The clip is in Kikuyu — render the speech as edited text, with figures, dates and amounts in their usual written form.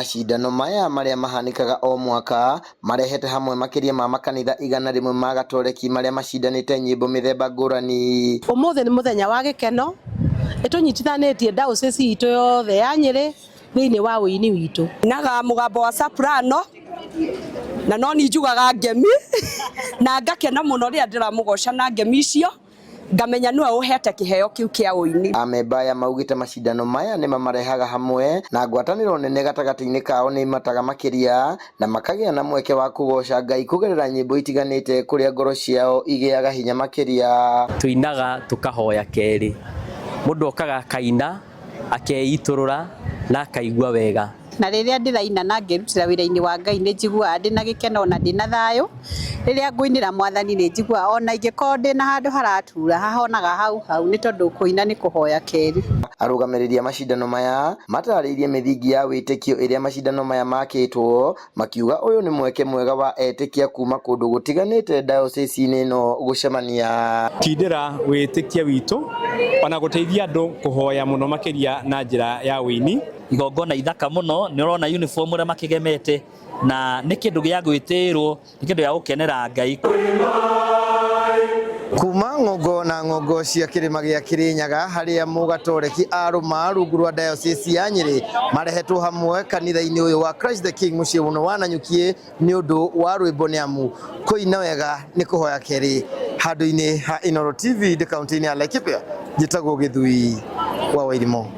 Mashindano maya maria mahanikaga o mwaka marehete hamwe makiria ma makanitha 100 ma gatoreki maria mashindanite nyimbo mithemba ngurani. Umuthi ni muthenya wa gikeno itunyitithanitie diocese itu yothe ya Nyeri thiini wa wini witu. Naga mugambo wa soprano na no ni njugaga ngemi na ngakena muno ria ndiramugoca na ngemi icio ngamenya niwe uhete kiheo kiu kia uini. Amemba ya maugite mashindano maya ni mamarehaga hamwe na ngwataniro nene gatagati-ini kao ni mataga makiria na makagia na mweke wa kugoca Ngai kugerera nyimbo itiganite kuria ngoro ciao igiaga hinya makiria. Tuinaga tukahoya keri mundu okaga kaina akeiturura na akaigua wega. Na riria ndiraina na ngirutira wira-ini wa Ngai ni njiguaga ndina gikeno na ndina thayo. Riria ngwinira Mwathani ni njiguaga ona ingiko ndina handu haratura hahonaga hau ni tondu kuina ni kuhoya keri. Arugamiriria mashindano maya matariirie mithingi ya witikio iria mashindano maya makitwo makiuga uyu ni mweke mwega wa etikia kuma kundu gutiganite diocese-ini no gucemania kindira witikia witu ona guteithia andu kuhoya muno makiria na njira ya wini. Igongona ithaka muno ni urona uniform ria makigemete na ni kindu gia gwitirwo ni kindu ya gukenera Ngai. Kuma Ng'ongo na Ng'ongo cia kirima gia Kirinyaga haria mugatoreki aruma rungu rwa diocese ya Nyeri marehetwo hamwe kanitha-ini uyu wa Christ the King mucii muno wa Nanyuki ni undu wa rwimbo ni amu kuina wega ni kuhoya keri. Handu-ini ha Inooro TV de kaunti-ini ya Laikipia njitagwo Githui wa Wairimo.